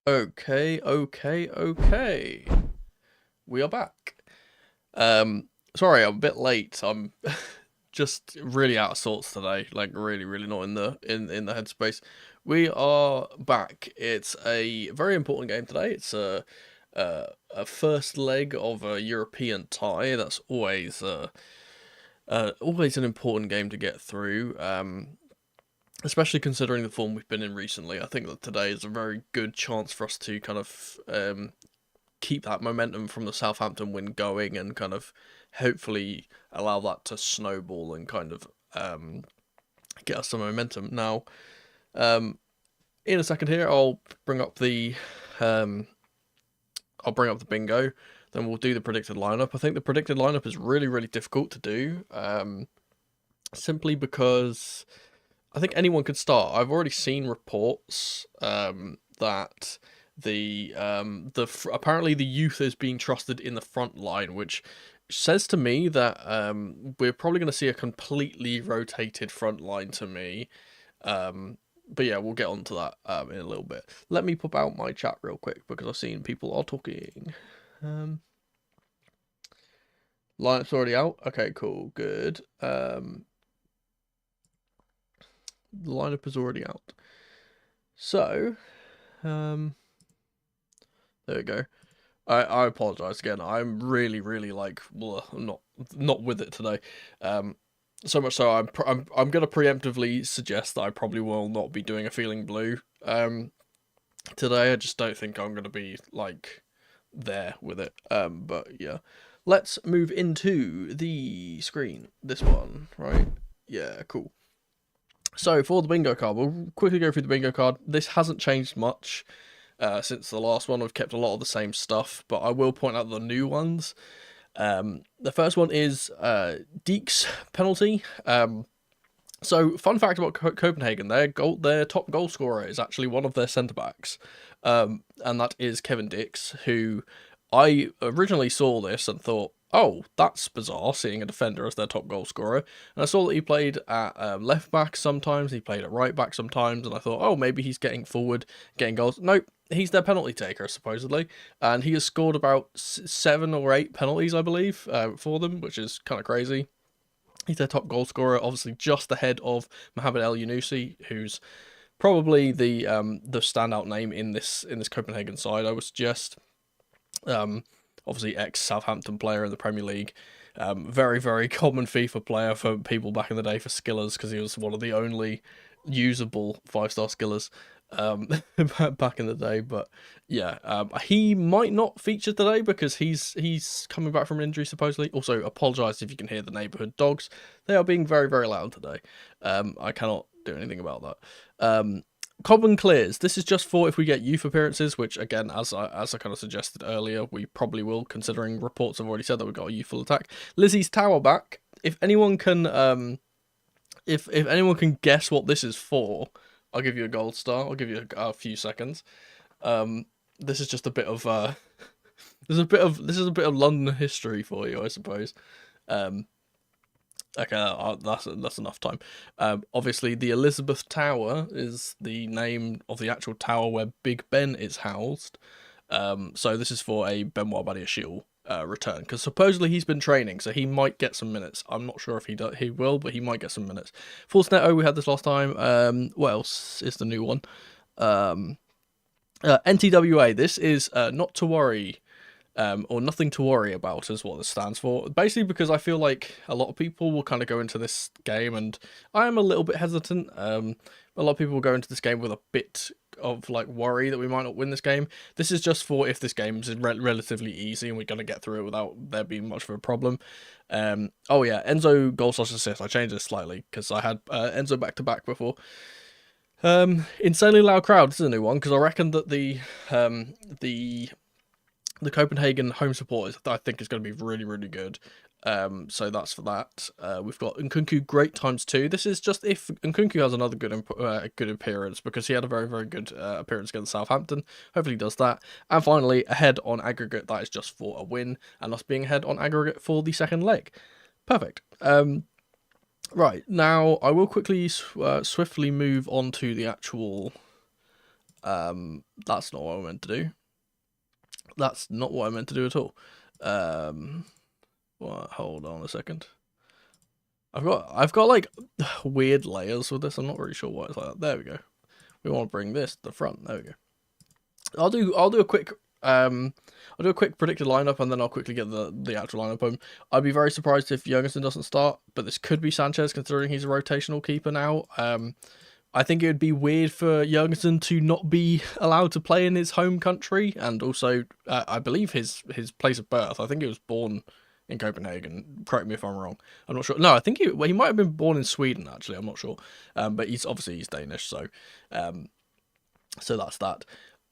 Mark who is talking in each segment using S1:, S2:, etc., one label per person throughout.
S1: Okay. We are back. Sorry, I'm a bit late. I'm just really out of sorts today. Like really not in the headspace. We are back. It's a very important game today. It's a first leg of a European tie. That's always an important game to get through. Especially considering the form we've been in recently. I think that today is a very good chance for us to kind of keep that momentum from the Southampton win going and kind of hopefully allow that to snowball and kind of get us some momentum. Now, in a second here, I'll bring up the bingo. Then we'll do the predicted lineup. I think the predicted lineup is really difficult to do, simply because I think anyone could start. I've already seen reports that apparently the youth is being trusted in the front line, which says to me that we're probably going to see a completely rotated front line to me. But yeah, we'll get onto that in a little bit. Let me pop out my chat real quick because I've seen people are talking. Lineup's already out. Okay, cool, good. The lineup is already out. So, there we go. I apologize again. I'm really like, well, I'm not with it today. So much so I'm gonna preemptively suggest that I probably will not be doing a feeling blue today. I just don't think I'm gonna be like there with it. But yeah, let's move into the screen. This one, right? Yeah, cool. So for the bingo card, we'll quickly go through the bingo card. This hasn't changed much since the last one. We've kept a lot of the same stuff, but I will point out the new ones. The first one is Deek's penalty. So fun fact about Copenhagen, their top goal scorer is actually one of their centre backs, and that is Kevin Dix, who I originally saw this and thought, oh, that's bizarre, seeing a defender as their top goal scorer. And I saw that he played at left back sometimes, he played at right back sometimes, and I thought, oh, maybe he's getting forward, getting goals. Nope, he's their penalty taker, supposedly. And he has scored about 7 or 8 penalties, I believe, for them, which is kind of crazy. He's their top goal scorer, obviously just ahead of Mohamed El Yunusi, who's probably the standout name in this Copenhagen side, I would suggest. Obviously ex-Southampton player in the Premier League. Very common FIFA player for people back in the day for skillers, because he was one of the only usable 5-star skillers back in the day. But yeah, he might not feature today because he's coming back from an injury, supposedly. Also, apologise if you can hear the neighbourhood dogs. They are being very loud today. I cannot do anything about that. Common clears. This is just for if we get youth appearances, which again, as I kind of suggested earlier, we probably will, considering reports have already said that we've got a youthful attack. Lizzie's tower back. If anyone can, if anyone can guess what this is for, I'll give you a gold star. I'll give you a few seconds. This is just a bit of this is a bit of London history for you, I suppose. Okay, that's enough time. Obviously, the Elizabeth Tower is the name of the actual tower where Big Ben is housed. So this is for a Benoit Badiashile return, because supposedly he's been training, so he might get some minutes. I'm not sure if he will, but he might get some minutes. False Neto, we had this last time. What else is the new one? NTWA. This is not to worry. Or nothing to worry about is what this stands for. Basically because I feel like a lot of people will kind of go into this game, and I am a little bit hesitant. A lot of people will go into this game with a bit of like worry that we might not win this game. This is just for if this game is relatively easy and we're going to get through it without there being much of a problem. Oh yeah, Enzo goal/assist. I changed this slightly because I had Enzo back-to-back before. Insanely loud crowd. This is a new one because I reckon that the Copenhagen home support I think is going to be really good. So that's for that. We've got Nkunku great ×2. This is just if Nkunku has another good appearance, because he had a very good appearance against Southampton. Hopefully he does that. And finally, ahead on aggregate. That is just for a win, and us being ahead on aggregate for the second leg. Perfect. Right, now I will quickly swiftly move on to the actual That's not what I meant to do. That's not what I meant to do at all. Well, hold on a second. I've got like weird layers with this. I'm not really sure why it's like that. There we go. We want to bring this to the front. There we go. I'll do a quick predicted lineup, and then I'll quickly get the actual lineup home. I'd be very surprised if Jurgensen doesn't start, but this could be Sanchez considering he's a rotational keeper now. I think it would be weird for Jurgensen to not be allowed to play in his home country, and also I believe his place of birth. I think he was born in Copenhagen. Correct me if I'm wrong. I'm not sure. No, I think he might have been born in Sweden actually. I'm not sure. But he's Danish, so that's that.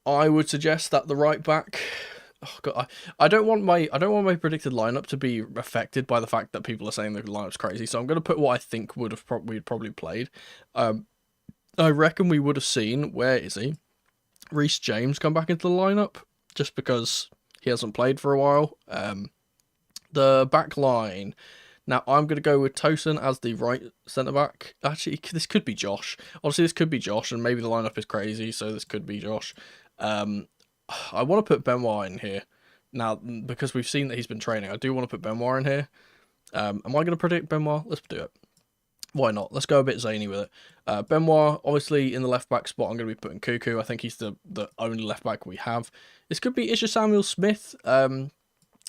S1: I would suggest that the right back. Oh God, I don't want my predicted lineup to be affected by the fact that people are saying the lineup's crazy. So I'm going to put what I think we'd probably played. I reckon we would have seen, where is he? Reece James come back into the lineup just because he hasn't played for a while. The back line. Now, I'm going to go with Tosin as the right centre-back. Actually, this could be Josh. Honestly, this could be Josh, and maybe the lineup is crazy, so this could be Josh. I want to put Benoit in here. Now, because we've seen that he's been training, I do want to put Benoit in here. Am I going to predict Benoit? Let's do it. Why not? Let's go a bit zany with it. Benoit, obviously, in the left-back spot, I'm going to be putting Cuckoo. I think he's the only left-back we have. This could be Isha Samuel-Smith,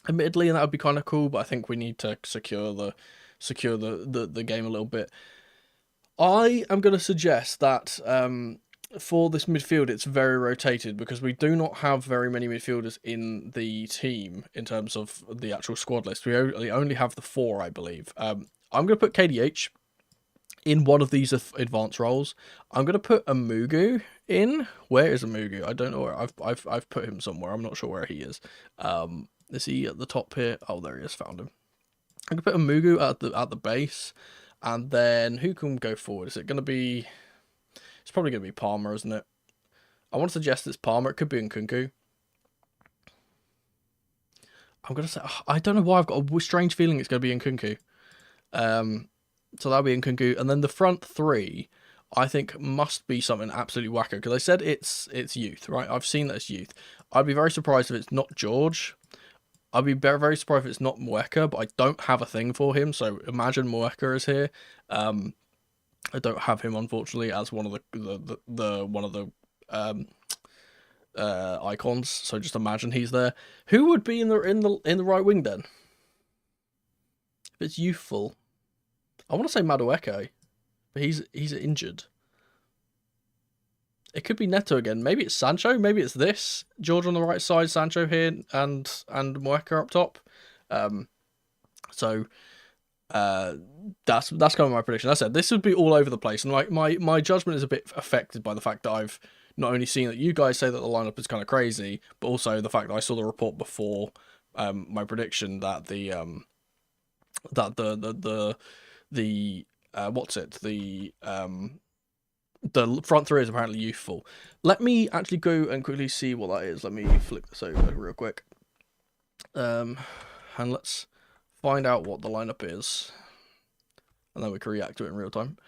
S1: admittedly, and that would be kind of cool, but I think we need to secure the game a little bit. I am going to suggest that for this midfield, it's very rotated because we do not have very many midfielders in the team in terms of the actual squad list. We only have the 4, I believe. I'm going to put KDH in one of these advanced roles. I'm going to put Amugu in. Where is Amugu? I don't know where. I've put him somewhere. I'm not sure where he is. Is he at the top here? Oh, there he is. Found him. I'm going to put Amugu at the base. And then who can go forward? Is it going to be... It's probably going to be Palmer, isn't it? I want to suggest it's Palmer. It could be Nkunku. I'm going to say... I don't know why I've got a strange feeling it's going to be Nkunku. So that'll be Nkunku. And then the front 3, I think, must be something absolutely wacko. Because I said it's youth, right? I've seen that it's youth. I'd be very surprised if it's not George. I'd be very, very surprised if it's not Mweka, but I don't have a thing for him. So imagine Mweka is here. I don't have him, unfortunately, as one of the icons. So just imagine he's there. Who would be in the right wing then? If it's youthful, I want to say Madueke, but he's injured. It could be Neto again. Maybe it's Sancho. Maybe it's this George on the right side, Sancho here, and Mweka up top. That's kind of my prediction. As I said, this would be all over the place, and my judgment is a bit affected by the fact that I've not only seen that you guys say that the lineup is kind of crazy, but also the fact that I saw the report before my prediction that the front 3 is apparently youthful. Let me actually go and quickly see what that is. Let me flick this over real quick. And let's find out what the lineup is. And then we can react to it in real time.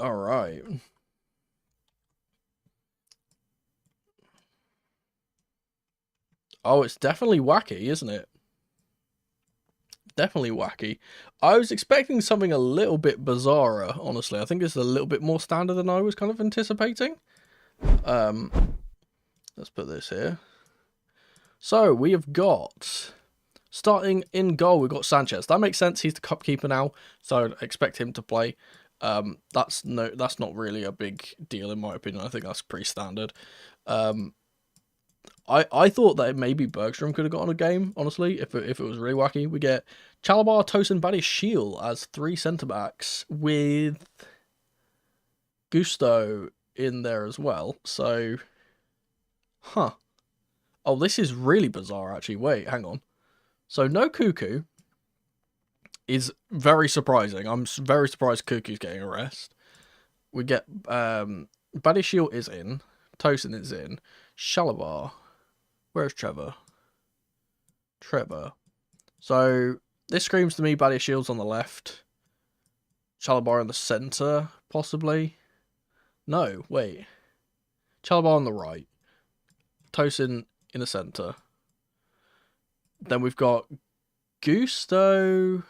S1: Alright. Oh, it's definitely wacky, isn't it? Definitely wacky. I was expecting something a little bit bizarrer, honestly. I think it's a little bit more standard than I was kind of anticipating. Let's put this here. So, we have got... Starting in goal, we've got Sanchez. That makes sense. He's the cup keeper now, so I'd expect him to play. That's not really a big deal, in my opinion. I think that's pretty standard. I thought that maybe Bergstrom could have got on a game, honestly, if it was really wacky. We get Chalobah, Tosin, Badiashile as 3 centre-backs with Gusto in there as well. So, huh. Oh, this is really bizarre, actually. Wait, hang on. So, no Cuckoo is very surprising. I'm very surprised Cuckoo's getting a rest. We get Badiashile is in. Tosin is in. Chalobah. Where's Trevor? So, this screams to me Badiashile's on the left. Chalabar in the centre, possibly. No, wait. Chalabar on the right. Tosin in the centre. Then we've got Gusto.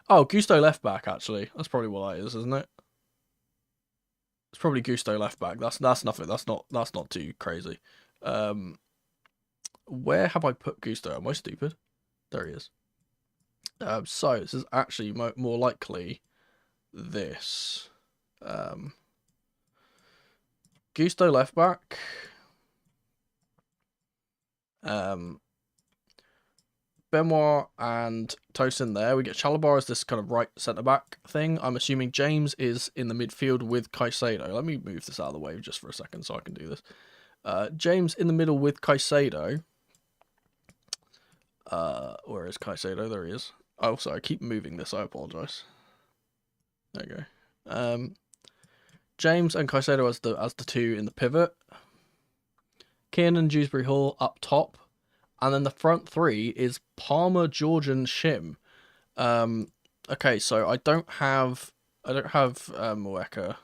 S1: Oh, Gusto left back, actually. That's probably what that is, isn't it? It's probably Gusto left back. That's nothing. That's not too crazy. Where have I put Gusto? Am I stupid? There he is. So this is actually more likely this. Gusto left back. Benoit and Tosin there. We get Chalabar as this kind of right centre-back thing. I'm assuming James is in the midfield with Caicedo. Let me move this out of the way just for a second so I can do this. James in the middle with Caicedo. Where is Caicedo? There he is. Oh, sorry, I keep moving this. I apologise. There you go. James and Caicedo as the two in the pivot. Kiernan, Dewsbury Hall up top. And then the front three is Palmer, Georgian, Shim. Okay, so I don't have Moeka.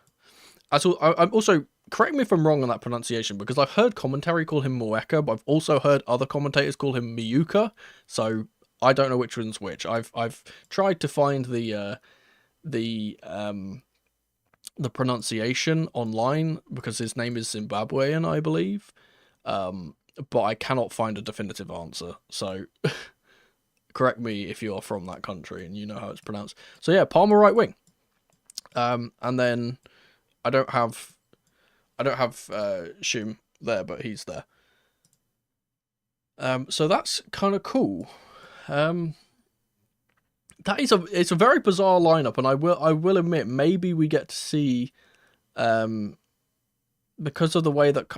S1: I'm also, correct me if I'm wrong on that pronunciation, because I've heard commentary call him Moeka, but I've also heard other commentators call him Miyuka. So I don't know which one's which. I've tried to find the pronunciation online because his name is Zimbabwean, I believe. But I cannot find a definitive answer. So correct me if you're from that country and you know how it's pronounced. So yeah, Palmer right wing. And then I don't have Shum there, but he's there. So that's kind of cool. It's a very bizarre lineup, and I will admit maybe we get to see because of the way that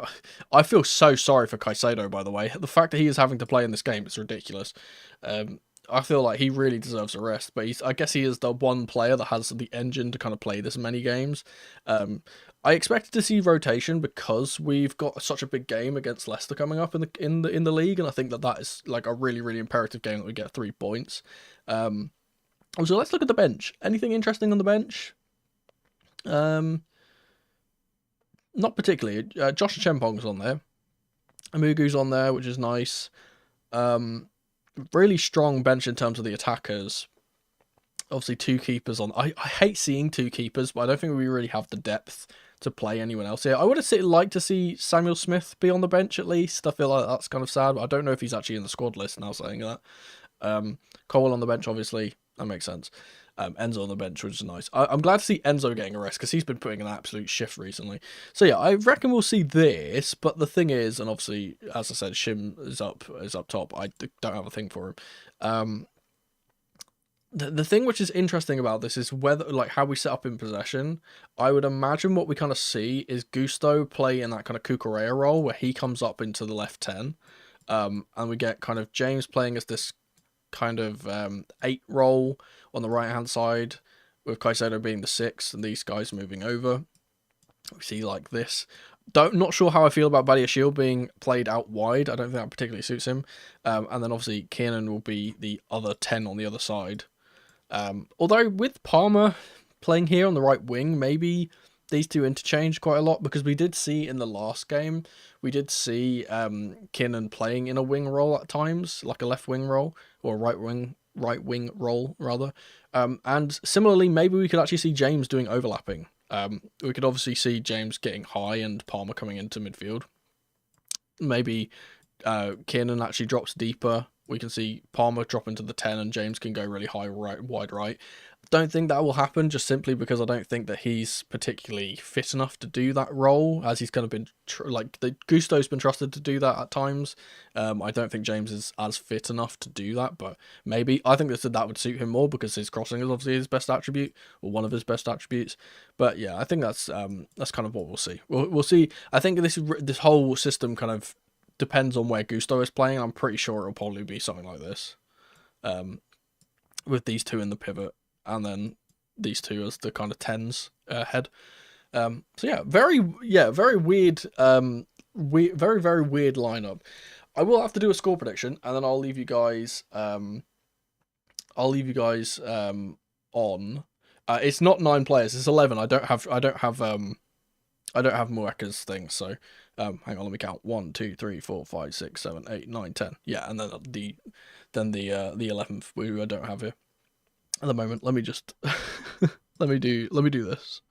S1: I feel so sorry for Caicedo, by the way. The fact that he is having to play in this game is ridiculous. I feel like he really deserves a rest, but I guess he is the one player that has the engine to kind of play this many games. I expected to see rotation because we've got such a big game against Leicester coming up in the league, and I think that is like a really, really imperative game that we get 3 points. So let's look at the bench. Anything interesting on the bench? Not particularly. Josh Chempong's on there. Amugu's on there, which is nice. Really strong bench in terms of the attackers. Obviously, 2 keepers on. I hate seeing 2 keepers, but I don't think we really have the depth to play anyone else here. I would have liked to see Samuel Smith be on the bench at least. I feel like that's kind of sad, but I don't know if he's actually in the squad list now saying that. Cole on the bench, obviously. That makes sense. Enzo on the bench, which is nice. I'm glad to see Enzo getting a rest because he's been putting an absolute shift recently. So yeah, I reckon we'll see this. But the thing is, and obviously, as I said, Shim is up top. I don't have a thing for him. The thing which is interesting about this is whether, like, how we set up in possession. I would imagine what we kind of see is Gusto play in that kind of Cucurella role where he comes up into the left 10. And we get kind of James playing as this kind of 8 role on the right hand side, with Caicedo being the 6 and these guys moving over. We see like this. Not sure how I feel about Badiashile being played out wide. I don't think that particularly suits him. And then obviously Kiernan will be the other 10 on the other side. Although with Palmer playing here on the right wing, maybe these two interchange quite a lot, because we did see in the last game, we did see Kiernan playing in a wing role at times, like a left wing role, or a right wing role rather. And similarly, maybe we could actually see James doing overlapping. We could obviously see James getting high and Palmer coming into midfield. Maybe Kiernan actually drops deeper. We can see Palmer drop into the 10 and James can go really high wide right. Don't think that will happen, just simply because I don't think that he's particularly fit enough to do that role, as he's kind of been Gusto's been trusted to do that at times. I don't think James is as fit enough to do that, but maybe I think that would suit him more because his crossing is obviously his best attribute, or one of his best attributes. But yeah, I think that's kind of what we'll see. We'll see. I think this whole system kind of depends on where Gusto is playing. I'm pretty sure it'll probably be something like this, with these two in the pivot. And then these two as the kind of 10s head. So yeah, very weird, very, very weird lineup. I will have to do a score prediction, and then I'll leave you guys on. It's not 9 players. It's 11. I don't have Mueka's thing. So hang on, let me count. 1, 2, 3, 4, 5, 6, 7, 8, 9, 10. Yeah, and then the 11th we don't have here at the moment. Let me just let me do this.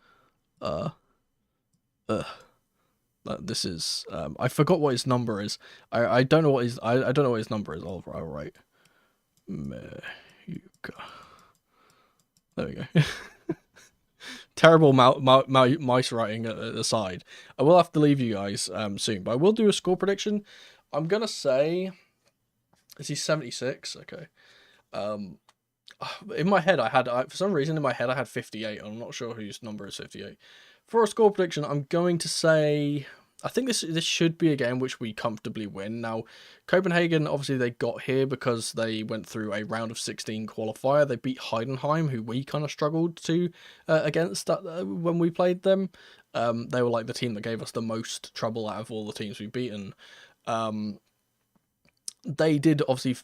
S1: This is I forgot what his number is. I don't know what his I don't know what his number is. I'll write Meyuka. There we go. Terrible mice writing aside. I will have to leave you guys soon, but I will do a score prediction. I'm gonna say, is he 76? Okay. In my head for some reason in my head I had 58. I'm not sure whose number is 58. For a score prediction, I'm going to say, I think this should be a game which we comfortably win. Now, Copenhagen, obviously they got here because they went through a round of 16 qualifier. They beat Heidenheim, who we kind of struggled to against when we played them. They were like the team that gave us the most trouble out of all the teams we've beaten. They did obviously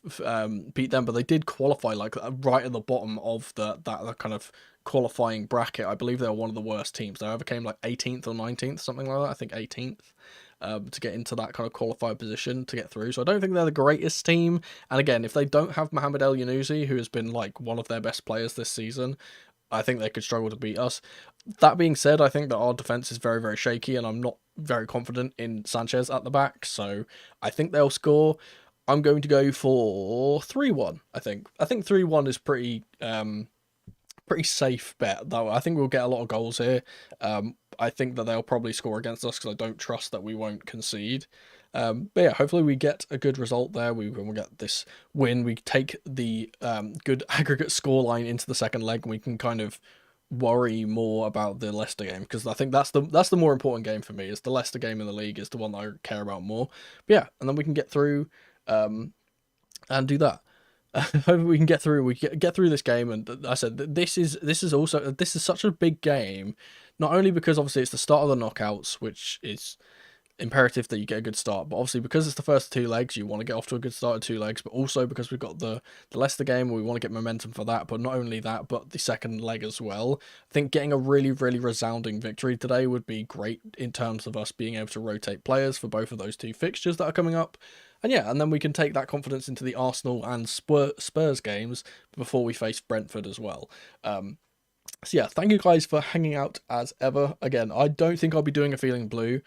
S1: beat them, but they did qualify like right at the bottom of that kind of qualifying bracket. I believe they were one of the worst teams. They ever came like 18th or 19th, something like that. I think 18th to get into that kind of qualified position to get through. So I don't think they're the greatest team. And again, if they don't have Mohamed El Yunusi, who has been like one of their best players this season, I think they could struggle to beat us. That being said, I think that our defense is very, very shaky, and I'm not very confident in Sanchez at the back. So I think they'll score. I'm going to go for 3-1, I think. I think 3-1 is pretty safe bet, though. I think we'll get a lot of goals here. I think that they'll probably score against us because I don't trust that we won't concede. But yeah, hopefully we get a good result there. When we get this win, we take the good aggregate scoreline into the second leg, and we can kind of worry more about the Leicester game, because I think that's the more important game for me. Is the Leicester game in the league is the one that I care about more. But yeah, and then we can get through and do that. Hopefully we can get through. We get through this game, and I said this is such a big game, not only because obviously it's the start of the knockouts, which is imperative that you get a good start, but obviously because it's the first 2 legs, you want to get off to a good start at 2 legs, but also because we've got the Leicester game, we want to get momentum for that. But not only that, but the second leg as well. I think getting a really, really resounding victory today would be great in terms of us being able to rotate players for both of those 2 fixtures that are coming up. And yeah, and then we can take that confidence into the Arsenal and Spurs games before we face Brentford as well. So yeah, thank you guys for hanging out as ever. Again, I don't think I'll be doing a Feeling Blue,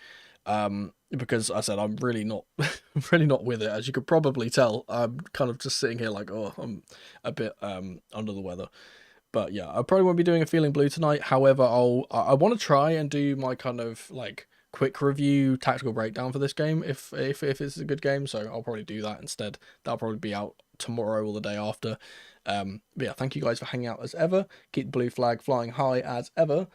S1: because I said I'm really not with it. As you could probably tell, I'm kind of just sitting here like, oh, I'm a bit under the weather. But yeah, I probably won't be doing a Feeling Blue tonight. However, I want to try and do my kind of like quick review tactical breakdown for this game if it's a good game. So I'll probably do that instead. That'll probably be out tomorrow or the day after. But yeah, thank you guys for hanging out as ever. Keep the blue flag flying high as ever,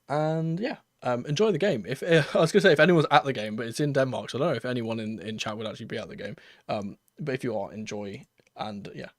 S1: and yeah, enjoy the game. If I was gonna say if anyone's at the game, but it's in Denmark, so I don't know if anyone in chat would actually be at the game. But if you are, enjoy, and yeah.